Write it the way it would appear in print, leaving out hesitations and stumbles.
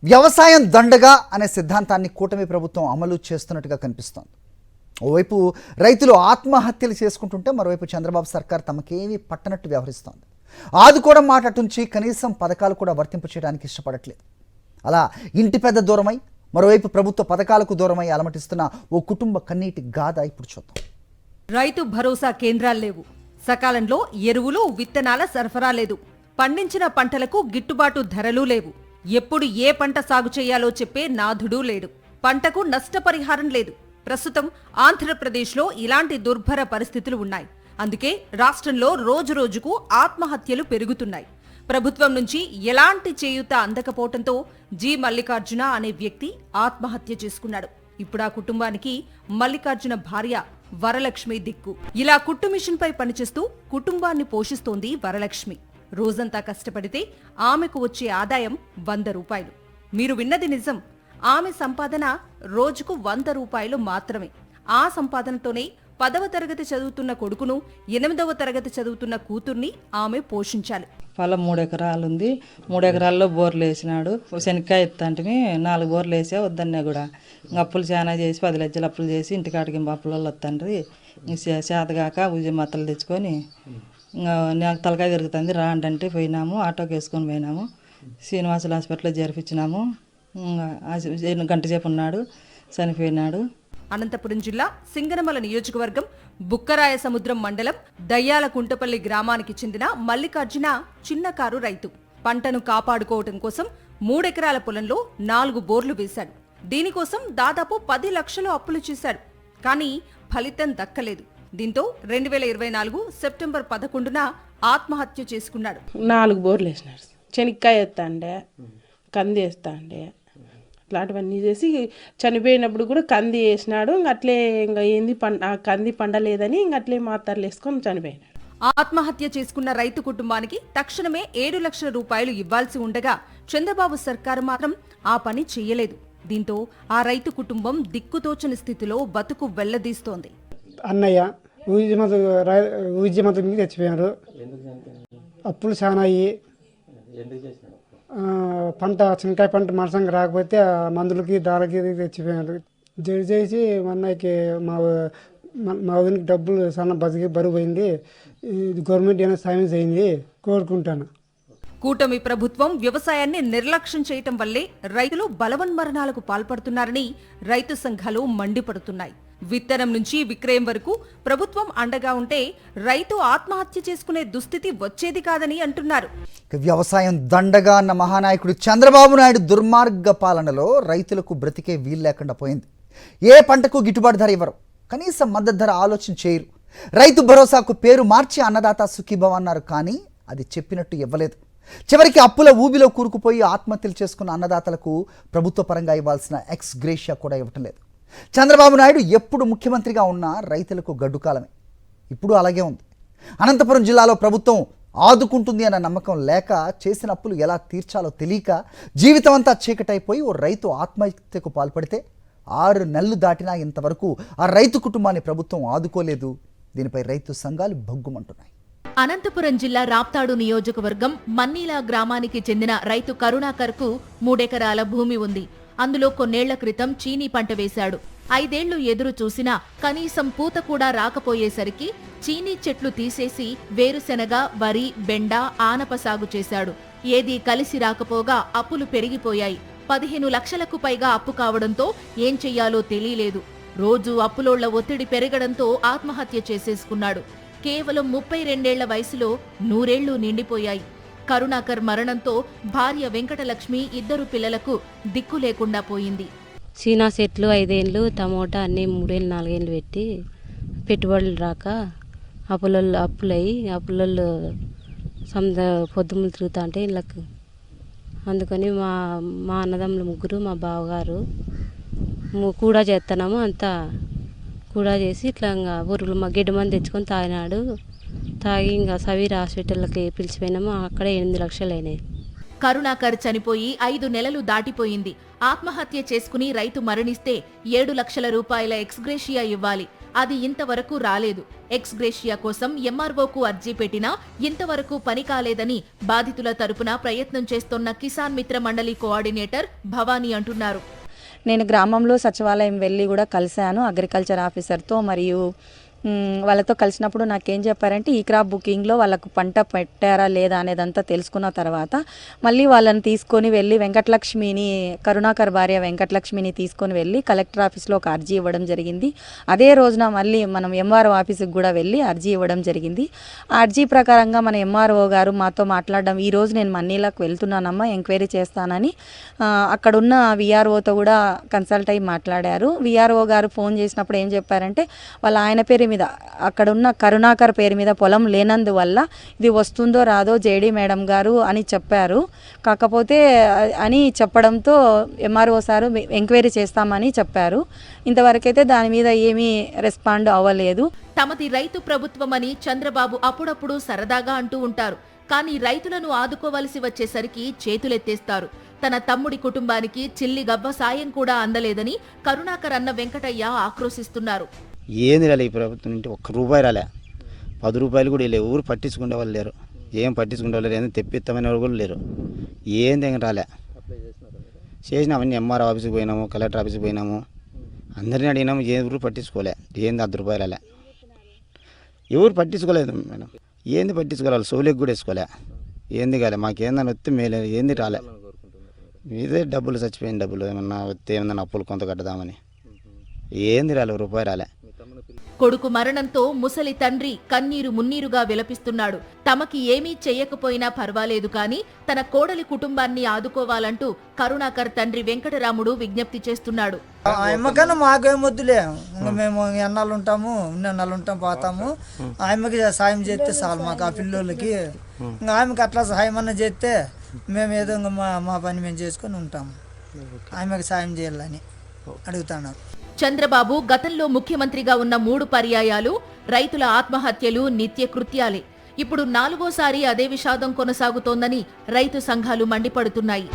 వ్యవసాయం దండగా అనే సిద్ధాంతాన్ని కూటమి ప్రభుత్వం అమలు చేస్తున్నట్టుగా కనిపిస్తోంది. ఓవైపు రైతులు ఆత్మహత్యలు చేసుకుంటుంటే మరోవైపు చంద్రబాబు సర్కార్ తమకేమీ పట్టనట్టు వ్యవహరిస్తోంది. ఆదుకోవడం మాట అటుంచి కనీసం పథకాలు కూడా వర్తింపు చేయడానికి ఇష్టపడట్లేదు. అలా ఇంటి పెద్ద దూరమై మరోవైపు ప్రభుత్వ పథకాలకు దూరమై అలమటిస్తున్న ఓ కుటుంబ కన్నీటి గాథ ఇప్పుడు చూద్దాం. రైతు భరోసా కేంద్రాలు లేవు, సకాలంలో ఎరువులు విత్తనాల సరఫరా లేదు, పండించిన పంటలకు గిట్టుబాటు ధరలు లేవు, ఎప్పుడు ఏ పంట సాగు చేయాలో చెప్పే నాథుడు లేడు, పంటకు నష్టపరిహారం లేదు. ప్రస్తుతం ఆంధ్రప్రదేశ్లో ఇలాంటి దుర్భర పరిస్థితులు ఉన్నాయి. అందుకే రాష్ట్రంలో రోజురోజుకు ఆత్మహత్యలు పెరుగుతున్నాయి. ప్రభుత్వం నుంచి ఎలాంటి చేయూత అందకపోవడంతో జి మల్లికార్జున అనే వ్యక్తి ఆత్మహత్య చేసుకున్నాడు. ఇప్పుడు ఆ కుటుంబానికి మల్లికార్జున భార్య వరలక్ష్మి దిక్కు. ఇలా కుట్టు మిషన్ పై పనిచేస్తూ కుటుంబాన్ని పోషిస్తోంది వరలక్ష్మి. రోజంతా కష్టపడితే ఆమెకు వచ్చే ఆదాయం 100 రూపాయలు. మీరు విన్నది నిజం. ఆమె సంపాదన రోజుకు 100 రూపాయలు మాత్రమే. ఆ సంపాదనతోనే 10వ తరగతి చదువుతున్న కొడుకును, 8వ తరగతి చదువుతున్న కూతుర్ని ఆమె పోషించాలి. పొలం 3 ఎకరాలు ఉంది. 3 ఎకరాల్లో బోర్లు వేసినాడు. శనక్కాయ ఎత్తంటిని 4 బోర్లు వేసా వద్దన్నా కూడా అప్పులు చాలా చేసి 10 లక్షలు అప్పులు చేసి ఇంటికాడికి అప్పుల వద్దండ్రి. చేతగాక మత్తలు తెచ్చుకొని నాకు తలకాయ తిరుగుతుంది రా అంటే పోయినాము. ఆటోకి వేసుకొని పోయినాము. శ్రీనివాసులు హాస్పిటల్లో జరిపించినాము. గంట సేపు ఉన్నాడు, చనిపోయినాడు. అనంతపురం జిల్లా సింగనమల నియోజకవర్గం బుక్కరాయ సముద్రం మండలం దయ్యాల కుంటపల్లి గ్రామానికి చెందిన మల్లికార్జున చిన్నకారు రైతు. పంటను కాపాడుకోవటం కోసం 3 ఎకరాల పొలంలో 4 బోర్లు వేశాడు. దీనికోసం దాదాపు 10 లక్షలు అప్పులు చేశాడు. కానీ ఫలితం దక్కలేదు. దీంతో 2024 సెప్టెంబర్ 11న ఆత్మహత్య చేసుకున్నాడు. 4 బోర్లు వేసినాడు. శనక్కాయ వేస్తాండే, కంది వేస్తాండే, అట్లాంటివన్నీ చేసి చనిపోయినప్పుడు కూడా కంది వేసినాడు. అట్లే ఇంకా ఏంది కంది పండలేదని అట్లే మాత్రలు వేసుకొని చనిపోయినాడు. ఆత్మహత్య చేసుకున్న రైతు కుటుంబానికి తక్షణమే 7 లక్షల రూపాయలు ఇవ్వాల్సి ఉండగా చంద్రబాబు సర్కారు మాత్రం ఆ పని చెయ్యలేదు. దీంతో ఆ రైతు కుటుంబం దిక్కుతోచని స్థితిలో బతుకు వెళ్లదీస్తోంది. అన్నయ్య ఊజ్యమత మీద తెచ్చిపోయారు. అప్పులు చాలా అయ్యి పంట శనక్కాయ పంట మనసంగా రాకపోతే మందులకి దాలకి తెచ్చిపోయారు. జడి చేసి మా అన్నయ్యకి మా వదినకి డబ్బులు చాలా బరువు పోయింది. గవర్నమెంట్ ఏమైనా సాయం చేయింది కోరుకుంటాను. కూటమి ప్రభుత్వం వ్యవసాయాన్ని నిర్లక్ష్యం చేయటం వల్లే రైతులు బలవన్మరణాలకు పాల్పడుతున్నారని రైతు సంఘాలు మండిపడుతున్నాయి. విత్తనం నుంచి విక్రయం వరకు ప్రభుత్వం అండగా ఉంటే రైతు ఆత్మహత్య చేసుకునే దుస్థితి వచ్చేది కాదని అంటున్నారు. వ్యవసాయం దండగా అన్న మహానాయకుడు చంద్రబాబు నాయుడు దుర్మార్గ పాలనలో రైతులకు బ్రతికే వీలు లేకుండా పోయింది. ఏ పంటకు గిట్టుబాటు ధర ఇవ్వరు, కనీసం మద్దతు ధర ఆలోచన చేయరు. రైతు భరోసాకు పేరు మార్చి అన్నదాత సుఖీభవ అన్నారు, కానీ అది చెప్పినట్టు ఇవ్వలేదు. చివరికి అప్పుల ఊబిలో కూరుకుపోయి ఆత్మహత్యలు చేసుకున్న అన్నదాతలకు ప్రభుత్వ పరంగా ఇవ్వాల్సిన ఎక్స్ గ్రేషియా కూడా ఇవ్వటం లేదు. చంద్రబాబు నాయుడు ఎప్పుడు ముఖ్యమంత్రిగా ఉన్నా రైతులకు గడ్డుకాలమే. ఇప్పుడు అలాగే ఉంది. అనంతపురం జిల్లాలో ప్రభుత్వం ఆదుకుంటుంది అన్న నమ్మకం లేక చేసిన అప్పులు ఎలా తీర్చాలో తెలియక జీవితం అంతా చీకటైపోయి ఓ రైతు ఆత్మహత్యకు పాల్పడితే 6 నెలలు దాటినా ఇంతవరకు ఆ రైతు కుటుంబాన్ని ప్రభుత్వం ఆదుకోలేదు. దీనిపై రైతు సంఘాలు భగ్గుమంటున్నాయి. అనంతపురం జిల్లా రాప్తాడు నియోజకవర్గం మన్నీలా గ్రామానికి చెందిన రైతు కరుణాకర్కు 3 ఎకరాల భూమి ఉంది. అందులో కొన్నేళ్ల క్రితం చీనీ పంట వేశాడు. 5 ఏళ్లు ఎదురు చూసినా కనీసం పూత కూడా రాకపోయేసరికి చీనీ చెట్లు తీసేసి వేరుశెనగ, వరి, బెండ, ఆనప సాగు చేశాడు. ఏదీ కలిసి రాకపోగా అప్పులు పెరిగిపోయాయి. 15 లక్షలకు పైగా అప్పు కావడంతో ఏం చెయ్యాలో తెలియలేదు. రోజు అప్పులోళ్ల ఒత్తిడి పెరగడంతో ఆత్మహత్య చేసేసుకున్నాడు. కేవలం 32 ఏళ్ల వయసులో 100 ఏళ్లు నిండిపోయాయి. కరుణాకర్ మరణంతో భార్య వెంకటలక్ష్మి 2 పిల్లలకు దిక్కు లేకుండా పోయింది. చీనా చెట్లు 5 ఏళ్ళు, టమోటా అన్నీ 3 ఏళ్ళు 4 ఏళ్ళు పెట్టి పెట్టుబడులు రాక అప్పులళ్ళు పొద్దుములు తిరుగుతా అంటే ఇళ్ళకు. అందుకని మా అన్నదమ్ములు 3, మా బావగారు కూడా చేస్తున్నాము. అంతా కూడా చేసి ఇట్లా ఇంకా ఊరులు మా గిడ్డ మంది తెచ్చుకొని తాగినాడు. తాగి ఇంకా సవీర్ హాస్పిటల్కి పిలిచిపోయినాము. అక్కడే 8 లక్షలు అయినాయి. కరుణాకర్ చనిపోయి 5 నెలలు దాటిపోయింది. ఆత్మహత్య చేసుకుని రైతు మరణిస్తే 7 లక్షల రూపాయల ఎక్స్గ్రేషియా ఇవ్వాలి. అది ఇంతవరకు రాలేదు. ఎక్స్ గ్రేషియా కోసం ఎంఆర్ఓకు అర్జీ పెట్టినా ఇంతవరకు పని కాలేదని బాధితుల తరపున ప్రయత్నం చేస్తోన్న కిసాన్ మిత్ర మండలి కోఆర్డినేటర్ భవానీ అంటున్నారు. నేను గ్రామంలో సచివాలయం వెళ్ళి కూడా కలిశాను అగ్రికల్చర్ ఆఫీసర్తో. మరియు వాళ్ళతో కలిసినప్పుడు నాకేం చెప్పారంటే ఈ క్రాప్ బుకింగ్లో వాళ్ళకు పంట పెట్టారా లేదా అనేదంతా తెలుసుకున్న తర్వాత మళ్ళీ వాళ్ళని తీసుకొని వెళ్ళి వెంకటలక్ష్మిని, కరుణాకర్ భార్య వెంకటలక్ష్మిని తీసుకొని వెళ్ళి కలెక్టర్ ఆఫీస్లో ఒక అర్జీ ఇవ్వడం జరిగింది. అదే రోజున మళ్ళీ మనం ఎంఆర్ఓ ఆఫీస్కి కూడా వెళ్ళి అర్జీ ఇవ్వడం జరిగింది. ఆ అర్జీ ప్రకారంగా మన ఎంఆర్ఓ గారు మాతో మాట్లాడడం, ఈరోజు నేను మన్నీలకు వెళ్తున్నానమ్మా, ఎంక్వైరీ చేస్తానని అక్కడున్న విఆర్ఓతో కూడా కన్సల్ట్ అయ్యి మాట్లాడారు. విఆర్ఓ గారు ఫోన్ చేసినప్పుడు ఏం చెప్పారంటే వాళ్ళ ఆయన పేరు మీద, అక్కడున్న కరుణాకర్ పేరు మీద పొలం లేనందువల్ల ఇది వస్తుందో రాదో జేడీ మేడం గారు అని చెప్పారు. కాకపోతే అని చెప్పడంతో ఎంఆర్ఓ సారు ఎంక్వైరీ చేస్తామని చెప్పారు. ఇంతవరకైతే దాని మీద ఏమీ రెస్పాండ్ అవ్వలేదు. తమది రైతు ప్రభుత్వమని చంద్రబాబు అప్పుడప్పుడు సరదాగా అంటూ ఉంటారు. కానీ రైతులను ఆదుకోవలసి వచ్చేసరికి చేతులెత్తేస్తారు. తన తమ్ముడి కుటుంబానికి చిల్లి గవ్వ సాయం కూడా అందలేదని కరుణాకర్ అన్న వెంకటయ్య ఆక్రోశిస్తున్నారు. ఏంది రాలే ఈ ప్రభుత్వం నుండి ₹1 రాలే, ₹10 కూడా లేవు. ఊరు పట్టించుకునే వాళ్ళు లేరు, ఏం పట్టించుకునే వాళ్ళు లేరు, తెప్పిస్తామనే వాళ్ళు కూడా లేరు. ఏంది ఇంకా రాలే. చేసినామన్నీ ఎంఆర్ఓ ఆఫీస్కి పోయినాము, కలెక్టర్ ఆఫీస్కి పోయినాము, అందరినీ అడిగినాము, ఏ ఊరు పట్టించుకోలే. ఏంది ₹10 రాలే, ఎవరు పట్టించుకోలేదు మేడం. ఏంది పట్టించుకోవాలి, సోలికి కూడా వేసుకోలే. ఏంది కాలే, మాకేందని వస్తే మేలే, ఏంది రాలే. ఇదే డబ్బులు చచ్చిపోయిన డబ్బులు ఏమన్నా వస్తే ఏమన్నా అప్పులు కొంత కట్టదామని. ఏంది రాలే, ₹1 రాలే. కొడుకు మరణంతో ముసలి తండ్రి కన్నీరు మున్నీరుగా విలపిస్తున్నాడు. తమకి ఏమీ చెయ్యకపోయినా పర్వాలేదు కానీ తన కోడలి కుటుంబాన్ని ఆదుకోవాలంటూ కరుణాకర్ తండ్రి వెంకటరాముడు విజ్ఞప్తి చేస్తున్నాడు. ఆయమ్మకన్నా మాకేం వద్దులే, మేము ఎన్నాళ్ళు ఉంటాము, ఎన్నాళ్ళు ఉంటాం పోతాము. ఆయమ్మకి సాయం చేస్తే చాలు మాకు, ఆ పిల్లోళ్ళకి. ఇంకా ఆమెకి అట్లా సాయం అన్న చేస్తే మేము ఏదో మా పని మేము చేసుకొని ఉంటాము. ఆమెకి సాయం చేయాలని అడుగుతున్నారు. చంద్రబాబు గతంలో ముఖ్యమంత్రిగా ఉన్న 3 పర్యాయాలు రైతుల ఆత్మహత్యలు నిత్యకృత్యాలే. ఇప్పుడు 4వసారి అదే విషాదం కొనసాగుతోందని రైతు సంఘాలు మండిపడుతున్నాయి.